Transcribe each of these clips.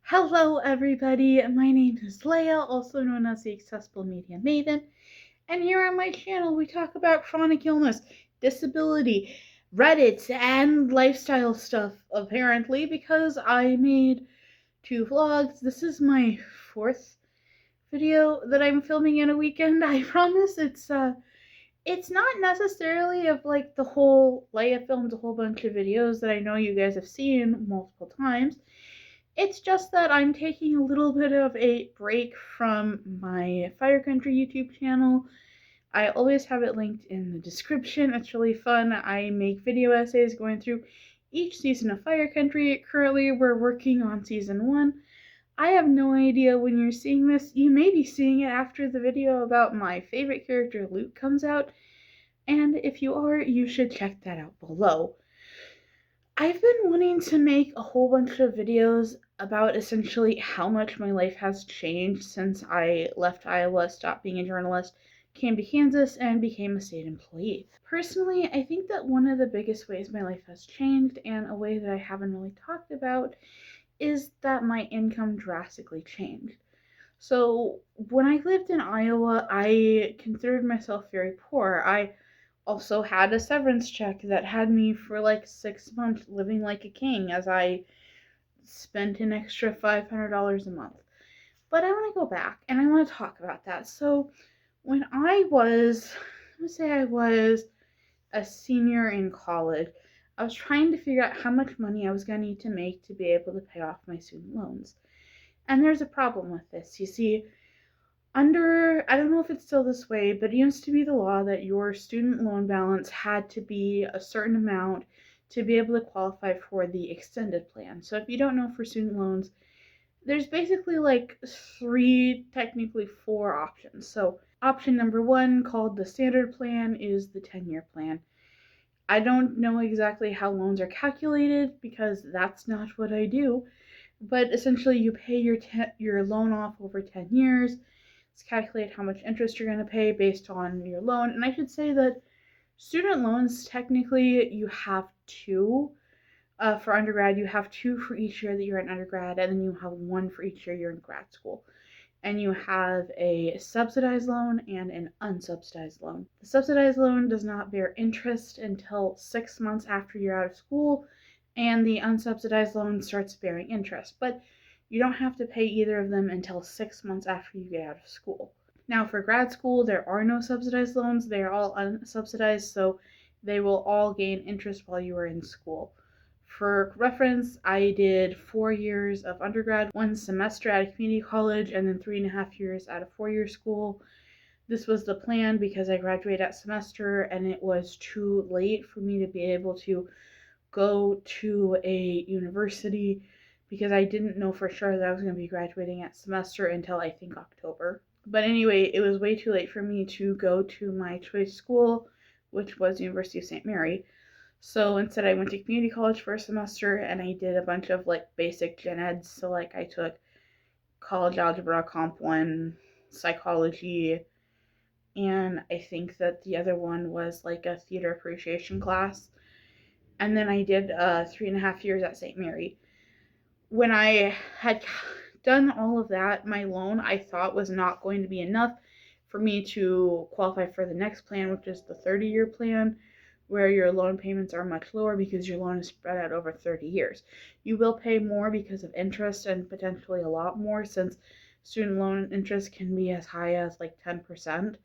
Hello everybody, my name is Laigha, also known as the Accessible Media Maven, and here on my channel we talk about chronic illness, disability, Reddit, and lifestyle stuff, apparently, because I made 2 vlogs. This is my 4th video that I'm filming in a weekend. I promise it's not necessarily of like the whole Laigha filmed a whole bunch of videos that I know you guys have seen multiple times. It's just that I'm taking a little bit of a break from my Fire Country YouTube channel. I always have it linked in the description. It's really fun. I make video essays going through each season of Fire Country. Currently, we're working on season 1. I have no idea when you're seeing this. You may be seeing it after the video about my favorite character, Luke, comes out. And if you are, you should check that out below. I've been wanting to make a whole bunch of videos about essentially how much my life has changed since I left Iowa, stopped being a journalist, came to Kansas, and became a state employee. Personally, I think that one of the biggest ways my life has changed, and a way that I haven't really talked about, is that my income drastically changed. So when I lived in Iowa, I considered myself very poor. I also had a severance check that had me for like 6 months living like a king as I spent an extra $500 a month. But I want to go back and I want to talk about that. So when let's say I was a senior in college, I was trying to figure out how much money I was going to need to make to be able to pay off my student loans. And there's a problem with this. You see, I don't know if it's still this way, but it used to be the law that your student loan balance had to be a certain amount to be able to qualify for the extended plan. So if you don't know, for student loans, there's basically like technically 4 options. So option number 1, called the standard plan, is the 10-year plan. I don't know exactly how loans are calculated because that's not what I do, but essentially you pay your loan off over 10 years. Calculate how much interest you're going to pay based on your loan. And I should say that student loans, technically, you have 2. For undergrad, you have 2 for each year that you're in undergrad, and then you have 1 for each year you're in grad school. And you have a subsidized loan and an unsubsidized loan. The subsidized loan does not bear interest until 6 months after you're out of school, and the unsubsidized loan starts bearing interest. But you don't have to pay either of them until 6 months after you get out of school. Now, for grad school, there are no subsidized loans. They are all unsubsidized, so they will all gain interest while you are in school. For reference, I did 4 years of undergrad, 1 semester at a community college, and then 3.5 years at a 4-year school. This was the plan because I graduated that semester and it was too late for me to be able to go to a university because I didn't know for sure that I was going to be graduating that semester until I think October. But anyway, it was way too late for me to go to my choice school, which was University of St. Mary. So instead I went to community college for a semester and I did a bunch of like basic gen eds. So like I took college algebra, comp 1, psychology, and I think that the other one was like a theater appreciation class. And then I did 3.5 years at St. Mary. When I had done all of that, my loan I thought was not going to be enough for me to qualify for the next plan, which is the 30-year plan, where your loan payments are much lower because your loan is spread out over 30 years. You will pay more because of interest, and potentially a lot more, since student loan interest can be as high as like 10%.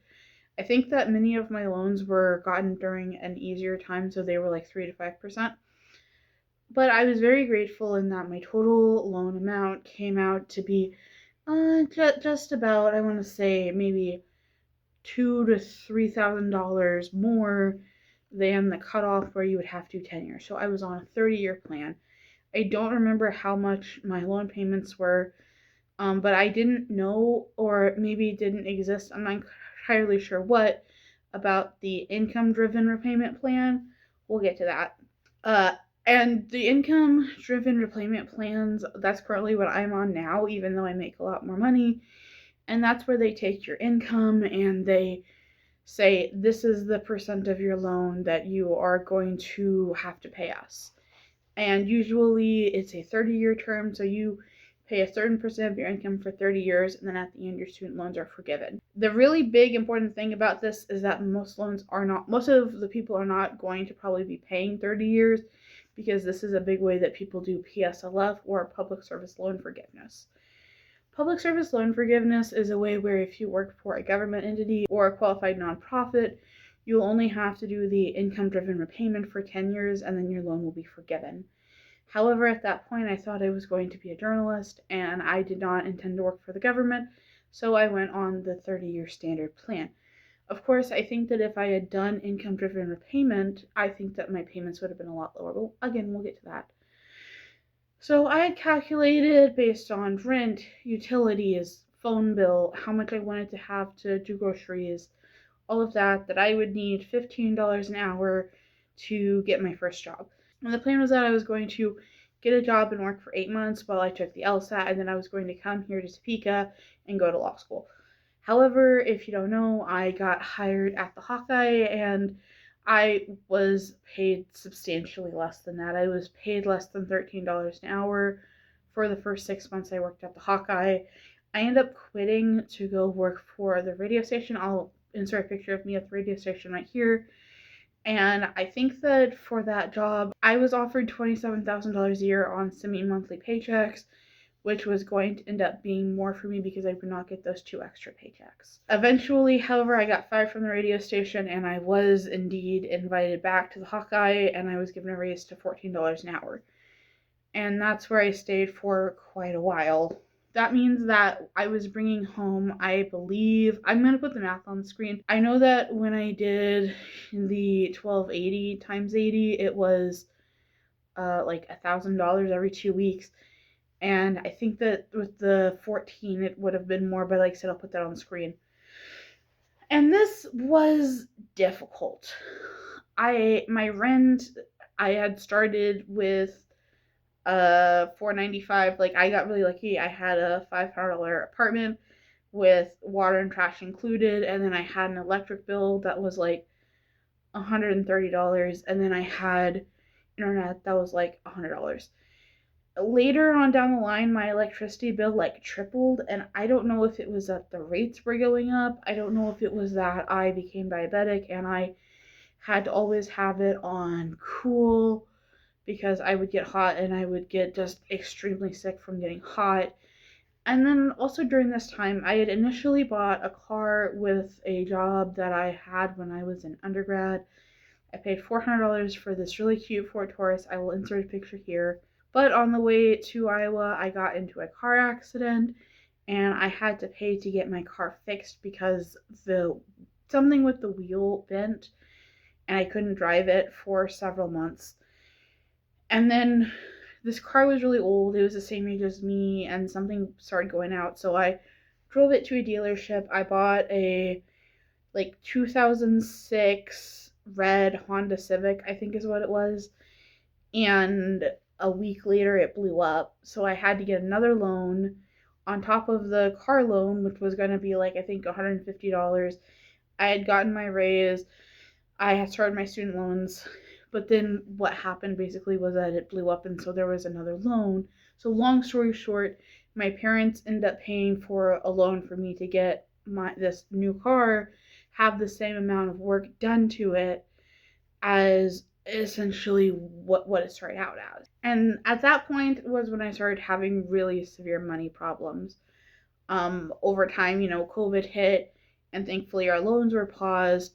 I think that many of my loans were gotten during an easier time, so they were like 3 to 5%. But I was very grateful in that my total loan amount came out to be just about, I want to say, maybe $2,000 to $3,000 more than the cutoff where you would have to do 10 years. So I was on a 30-year plan. I don't remember how much my loan payments were, but I didn't know, or maybe didn't exist, I'm not entirely sure what, about the income-driven repayment plan. We'll get to that. And the income-driven repayment plans, that's currently what I'm on now, even though I make a lot more money. And that's where they take your income and they say, this is the percent of your loan that you are going to have to pay us. And usually it's a 30-year term, so you pay a certain percent of your income for 30 years, and then at the end your student loans are forgiven. The really big important thing about this is that most of the people are not going to probably be paying 30 years, because this is a big way that people do PSLF, or public service loan forgiveness. Public service loan forgiveness is a way where if you work for a government entity or a qualified nonprofit, you'll only have to do the income-driven repayment for 10 years, and then your loan will be forgiven. However, at that point, I thought I was going to be a journalist, and I did not intend to work for the government, so I went on the 30-year standard plan. Of course, I think that if I had done income-driven repayment, I think that my payments would have been a lot lower. But again, we'll get to that. So I had calculated based on rent, utilities, phone bill, how much I wanted to have to do groceries, all of that I would need $15 an hour to get my first job. And the plan was that I was going to get a job and work for 8 months while I took the LSAT, and then I was going to come here to Topeka and go to law school. However, if you don't know, I got hired at the Hawkeye, and I was paid substantially less than that. I was paid less than $13 an hour for the first 6 months I worked at the Hawkeye. I ended up quitting to go work for the radio station. I'll insert a picture of me at the radio station right here. And I think that for that job, I was offered $27,000 a year on semi-monthly paychecks, which was going to end up being more for me because I would not get those 2 extra paychecks. Eventually, however, I got fired from the radio station, and I was indeed invited back to the Hawkeye, and I was given a raise to $14 an hour. And that's where I stayed for quite a while. That means that I was bringing home, I believe, I'm going to put the math on the screen. I know that when I did the 1280 times 80, it was like $1,000 every 2 weeks. And I think that with the 14, it would have been more, but like I said, I'll put that on the screen. And this was difficult. My rent, I had started with $495. Like, I got really lucky. I had a $500 apartment with water and trash included, and then I had an electric bill that was like $130, and then I had internet that was like $100. Later on down the line, my electricity bill like tripled, and I don't know if it was that the rates were going up. I don't know if it was that I became diabetic and I had to always have it on cool, because I would get hot and I would get just extremely sick from getting hot. And then also during this time, I had initially bought a car with a job that I had when I was in undergrad. I paid $400 for this really cute Ford Taurus. I will insert a picture here. But on the way to Iowa, I got into a car accident, and I had to pay to get my car fixed because something with the wheel bent, and I couldn't drive it for several months. And then this car was really old. It was the same age as me, and something started going out. So I drove it to a dealership. I bought a 2006 red Honda Civic, I think is what it was. And a week later it blew up. So I had to get another loan on top of the car loan, which was going to be I think $150. I had gotten my raise. I had started my student loans. But then what happened basically was that it blew up, and so there was another loan. So long story short, my parents ended up paying for a loan for me to get this new car, have the same amount of work done to it as essentially what it started out as. And at that point was when I started having really severe money problems. Over time, COVID hit, and thankfully our loans were paused.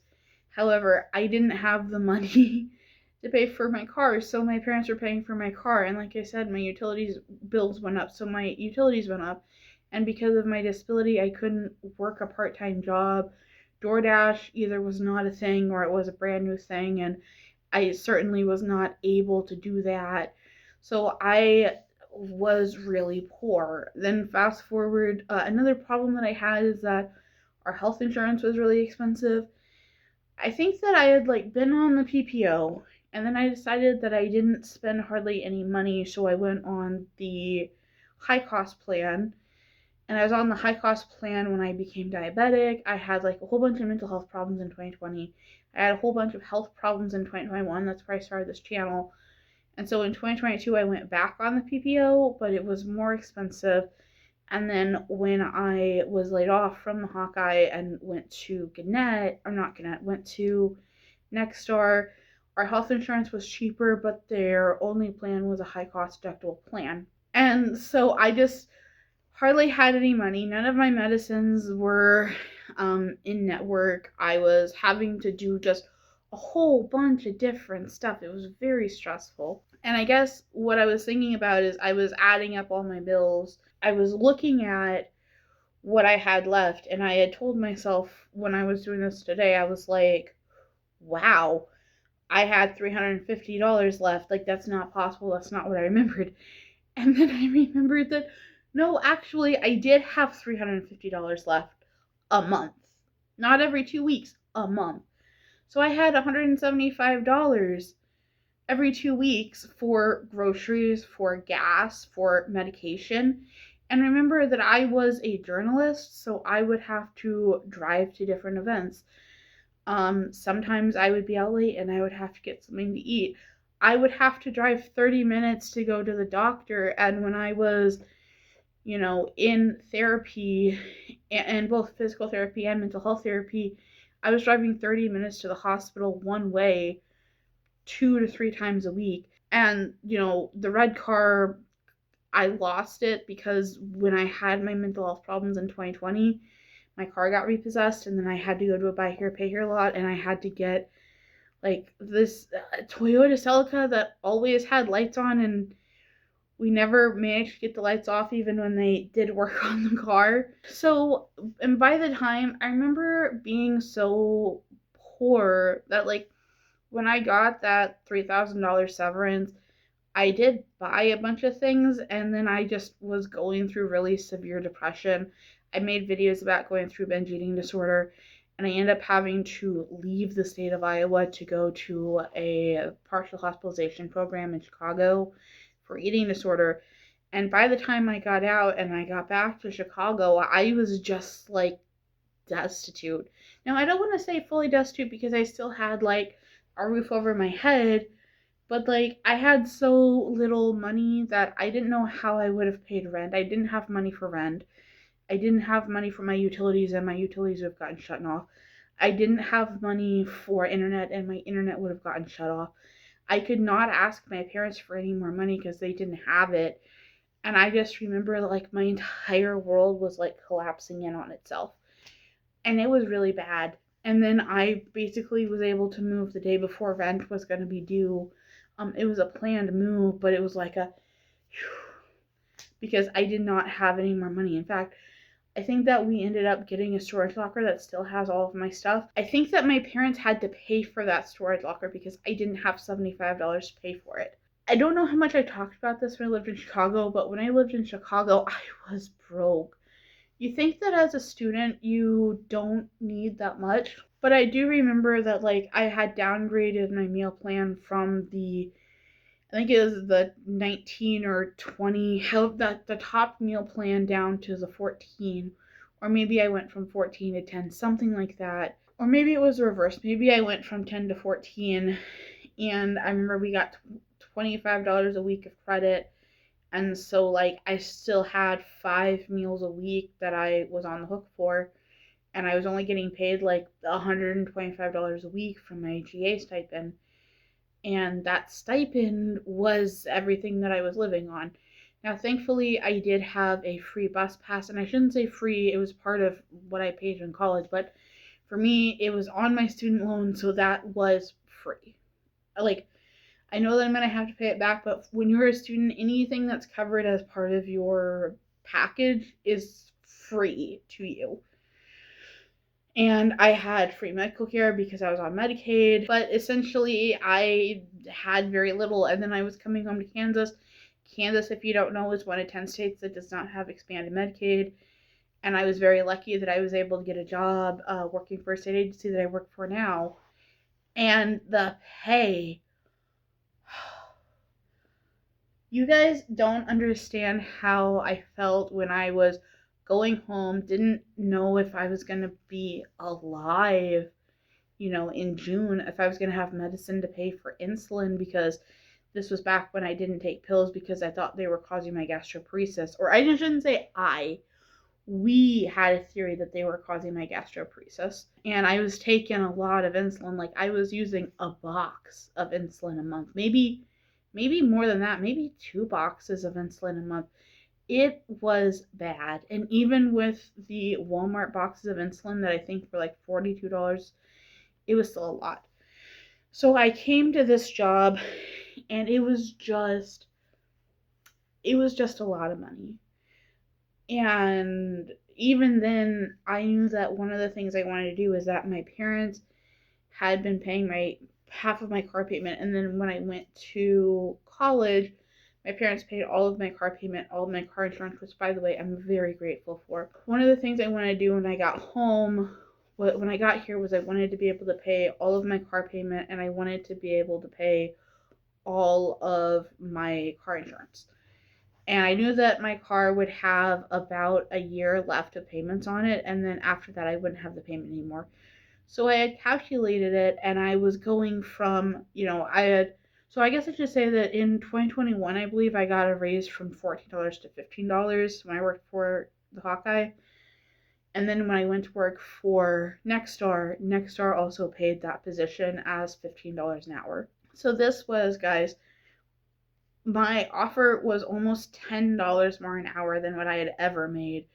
However, I didn't have the money to pay for my car, so my parents were paying for my car, and like I said, my utilities bills went up, so my utilities went up, and because of my disability, I couldn't work a part-time job. DoorDash either was not a thing or it was a brand new thing, and I certainly was not able to do that, so I was really poor. Then fast forward, another problem that I had is that our health insurance was really expensive. I think that I had been on the PPO, and then I decided that I didn't spend hardly any money, so I went on the high cost plan. And I was on the high cost plan when I became diabetic. I had a whole bunch of mental health problems in 2020. I had a whole bunch of health problems in 2021. That's where I started this channel. And so in 2022, I went back on the PPO, but it was more expensive. And then when I was laid off from the Hawkeye and went to went to Nexstar, our health insurance was cheaper, but their only plan was a high cost deductible plan. And so I just hardly had any money. None of my medicines were in network. I was having to do just a whole bunch of different stuff. It was very stressful. And I guess what I was thinking about is I was adding up all my bills. I was looking at what I had left, and I had told myself when I was doing this today, I was like, wow, I had $350 left. Like, that's not possible. That's not what I remembered. And then I remembered that, no, actually, I did have $350 left a month. Not every 2 weeks, a month. So I had $175 every 2 weeks for groceries, for gas, for medication. And remember that I was a journalist, so I would have to drive to different events. Sometimes I would be out late and I would have to get something to eat. I would have to drive 30 minutes to go to the doctor. And when I was, in therapy, and both physical therapy and mental health therapy, I was driving 30 minutes to the hospital one way 2 to 3 times a week. And, the red car, I lost it because when I had my mental health problems in 2020, my car got repossessed, and then I had to go to a buy here, pay here lot, and I had to get like this Toyota Celica that always had lights on, and we never managed to get the lights off even when they did work on the car. So, and by the time, I remember being so poor that when I got that $3,000 severance, I did buy a bunch of things, and then I just was going through really severe depression. I made videos about going through binge eating disorder, and I ended up having to leave the state of Iowa to go to a partial hospitalization program in Chicago for eating disorder. And by the time I got out and I got back to Chicago, I was just destitute. Now, I don't want to say fully destitute because I still had a roof over my head, but I had so little money that I didn't know how I would have paid rent. I didn't have money for rent. I didn't have money for my utilities, and my utilities would have gotten shut off. I didn't have money for internet, and my internet would have gotten shut off. I could not ask my parents for any more money because they didn't have it. And I just remember my entire world was collapsing in on itself. And it was really bad. And then I basically was able to move the day before rent was going to be due. It was a planned move, but it was because I did not have any more money. In fact, I think that we ended up getting a storage locker that still has all of my stuff. I think that my parents had to pay for that storage locker because I didn't have $75 to pay for it. I don't know how much I talked about this when I lived in Chicago, but when I lived in Chicago, I was broke. You think that as a student, you don't need that much, but I do remember that I had downgraded my meal plan from I think it was the 19 or 20, the top meal plan down to the 14, or maybe I went from 14 to 10, something like that. Or maybe it was reversed. Maybe I went from 10 to 14, and I remember we got $25 a week of credit, and so I still had 5 meals a week that I was on the hook for, and I was only getting paid $125 a week from my GA stipend. And that stipend was everything that I was living on. Now, thankfully, I did have a free bus pass, and I shouldn't say free, it was part of what I paid in college, but for me, it was on my student loan, so that was free. I know that I'm going to have to pay it back, but when you're a student, anything that's covered as part of your package is free to you. And I had free medical care because I was on Medicaid, but essentially I had very little. And then I was coming home to Kansas. Kansas, if you don't know, is one of 10 states that does not have expanded Medicaid. And I was very lucky that I was able to get a job working for a state agency that I work for now. And the pay. You guys don't understand how I felt when I was going home, didn't know if I was going to be alive, in June, if I was going to have medicine to pay for insulin, because This was back when I didn't take pills because I thought they were causing my gastroparesis. Or I shouldn't say we had a theory that they were causing my gastroparesis. And I was taking a lot of insulin. Like, I was using a box of insulin a month. Maybe more than that. Maybe 2 boxes of insulin a month. It was bad. And even with the Walmart boxes of insulin that I think were like $42, it was still a lot. So I came to this job, and it was just a lot of money. And even then, I knew that one of the things I wanted to do was that my parents had been paying half of my car payment. And then when I went to college, my parents paid all of my car payment, all of my car insurance, which, by the way, I'm very grateful for. One of the things I wanted to do when I got home, when I got here, was I wanted to be able to pay all of my car payment, and I wanted to be able to pay all of my car insurance. And I knew that my car would have about a year left of payments on it, and then after that I wouldn't have the payment anymore. So I had calculated it, and I was going from, so I guess I should say that in 2021, I believe I got a raise from $14 to $15 when I worked for the Hawkeye. And then when I went to work for Nexstar also paid that position as $15 an hour. So this was, guys, my offer was almost $10 more an hour than what I had ever made.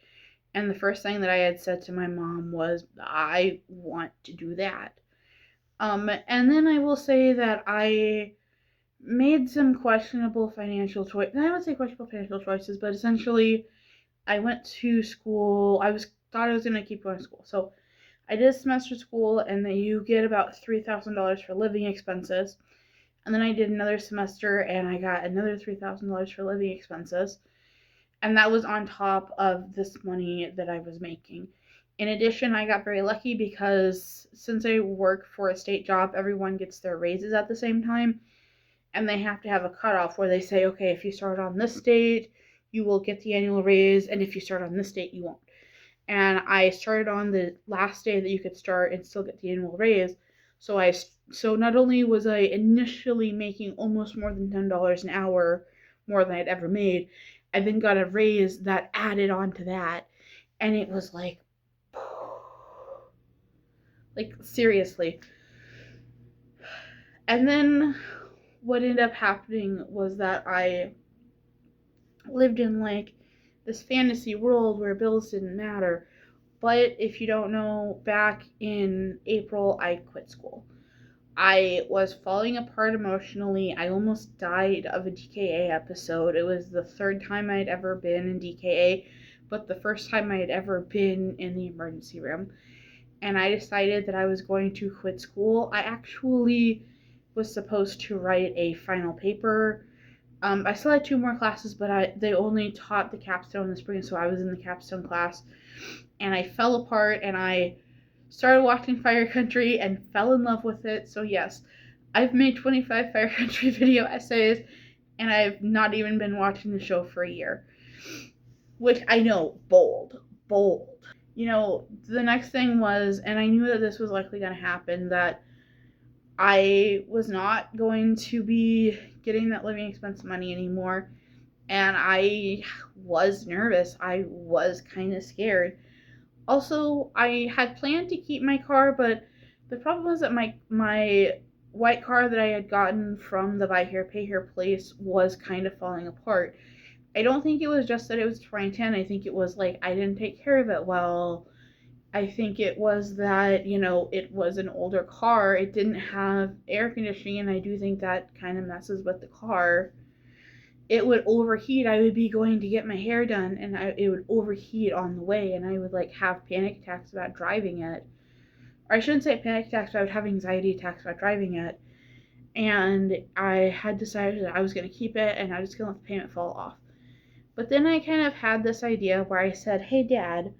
And the first thing that I had said to my mom was, I want to do that. And then I will say that I made some questionable financial choices. I would say questionable financial choices, but essentially I went to school. Thought I was going to keep going to school. So I did a semester school, and then you get about $3,000 for living expenses. And then I did another semester, and I got another $3,000 for living expenses. And that was on top of this money that I was making. In addition, I got very lucky because since I work for a state job, everyone gets their raises at the same time. And they have to have a cutoff where they say, okay, if you start on this date, you will get the annual raise. And if you start on this date, you won't. And I started on the last day that you could start and still get the annual raise. So not only was I initially making almost more than $10 an hour, more than I'd ever made, I then got a raise that added on to that. And it was like seriously. And then what ended up happening was that I lived in like this fantasy world where bills didn't matter. But if you don't know, back in April, I quit school. I was falling apart emotionally. I almost died of a DKA episode. It was the 3rd time I'd ever been in DKA, but the first time I had ever been in the emergency room. And I decided that I was going to quit school. I actually was supposed to write a final paper. I still had 2 more classes, but they only taught the capstone in the spring, so I was in the capstone class. And I fell apart, and I started watching Fire Country and fell in love with it. So yes, I've made 25 Fire Country video essays, and I've not even been watching the show for a year. Which I know, bold. The next thing was, and I knew that this was likely going to happen, that I was not going to be getting that living expense money anymore. And I was nervous. I was kind of scared. Also, I had planned to keep my car, but the problem was that my white car that I had gotten from the buy here, pay here place was kind of falling apart. I don't think it was just that it was 2010. I think it was like I didn't take care of it well. I think it was that, it was an older car. It didn't have air conditioning, and I do think that kind of messes with the car. It would overheat. I would be going to get my hair done, and it would overheat on the way, and I would have panic attacks about driving it. Or I shouldn't say panic attacks, but I would have anxiety attacks about driving it. And I had decided that I was going to keep it, and I was going to let the payment fall off. But then I kind of had this idea where I said, hey, Dad,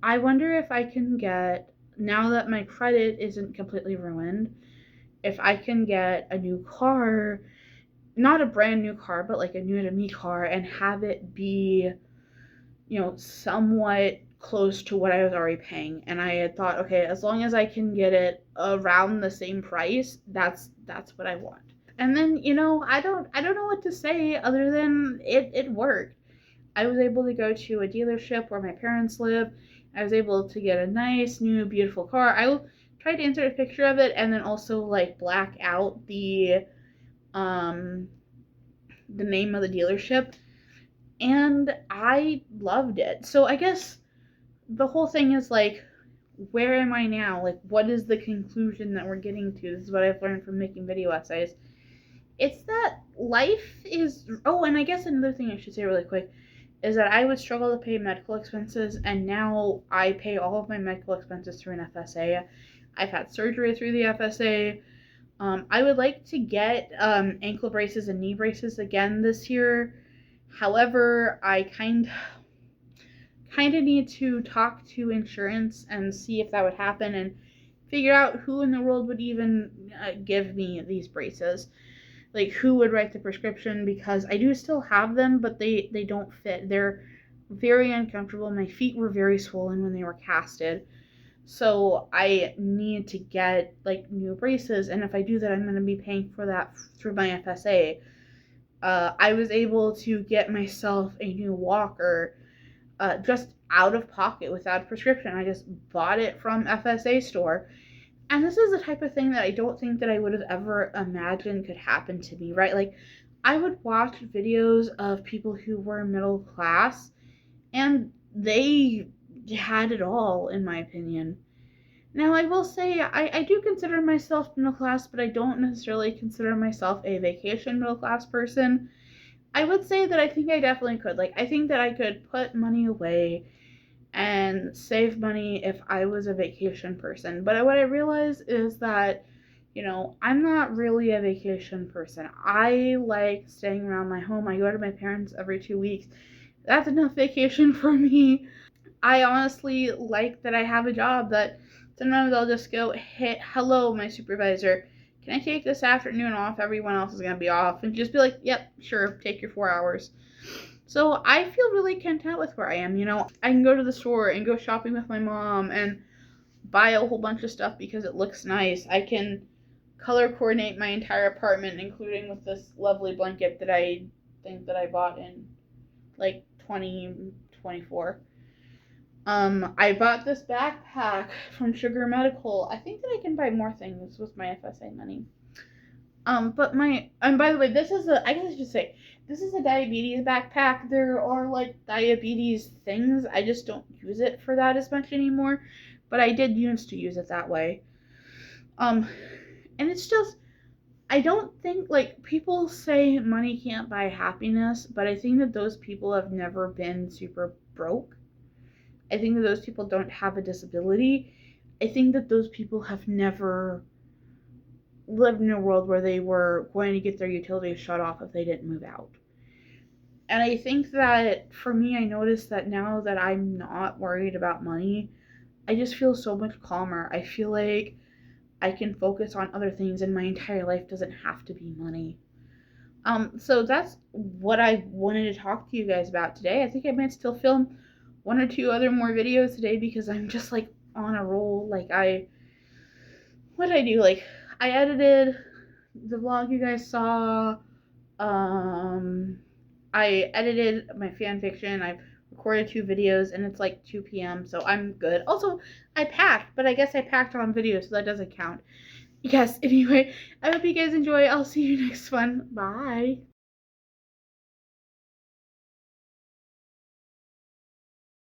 I wonder if I can get, now that my credit isn't completely ruined, if I can get a new car, not a brand new car, but like a new to me car, and have it be, somewhat close to what I was already paying. And I had thought, okay, as long as I can get it around the same price, that's what I want. And then, I don't know what to say other than it worked. I was able to go to a dealership where my parents live. I was able to get a nice, new, beautiful car. I will try to insert a picture of it and then also like black out um the name of the dealership. And I loved it. So I guess the whole thing is like, where am I now? Like, what is the conclusion that we're getting to? This is what I've learned from making video essays. It's that life is. Oh, and I guess another thing I should say really quick is that I would struggle to pay medical expenses, and now I pay all of my medical expenses through an FSA. I've had surgery through the FSA. I would like to get ankle braces and knee braces again this year. However, I kind of need to talk to insurance and see if that would happen and figure out who in the world would even give me these braces. Like, who would write the prescription, because I do still have them, but they don't fit. They're very uncomfortable. My feet were very swollen when they were casted. So I need to get like new braces, and if I do that, I'm going to be paying for that through my FSA. I was able to get myself a new walker just out of pocket without a prescription. I just bought it from FSA store. And this is the type of thing that I don't think that I would have ever imagined could happen to me, right? Like, I would watch videos of people who were middle class, and they had it all, in my opinion. Now, I will say, I do consider myself middle class, but I don't necessarily consider myself a vacation middle class person. I would say that I think I definitely could. Like, I think that I could put money away and save money if I was a vacation person. But what I realize is that, I'm not really a vacation person. I like staying around my home. I go to my parents every 2 weeks. That's enough vacation for me. I honestly like that I have a job that sometimes I'll just go, hey, hello, my supervisor. Can I take this afternoon off? Everyone else is going to be off. And just be like, yep, sure, take your 4 hours. So I feel really content with where I am. I can go to the store and go shopping with my mom and buy a whole bunch of stuff because it looks nice. I can color coordinate my entire apartment, including with this lovely blanket that I think that I bought in like 2024. I bought this backpack from Sugar Medical. I think that I can buy more things with my FSA money. And by the way, I guess I should say, this is a diabetes backpack. There are like diabetes things. I just don't use it for that as much anymore, but I did used to use it that way. And it's just, I don't think, like, people say money can't buy happiness, but I think that those people have never been super broke. I think that those people don't have a disability. I think that those people have never lived in a world where they were going to get their utilities shut off if they didn't move out. And I think that for me, I noticed that now that I'm not worried about money, I just feel so much calmer. I feel like I can focus on other things, and my entire life doesn't have to be money. So that's what I wanted to talk to you guys about today. I think I might still film 1 or 2 other more videos today because I'm just like on a roll. Like, what did I do? Like, I edited the vlog you guys saw. I edited my fan fiction. I recorded 2 videos, and it's like 2 p.m., so I'm good. Also, I packed, but I guess I packed on video, so that doesn't count. Yes, anyway, I hope you guys enjoy. I'll see you next one. Bye.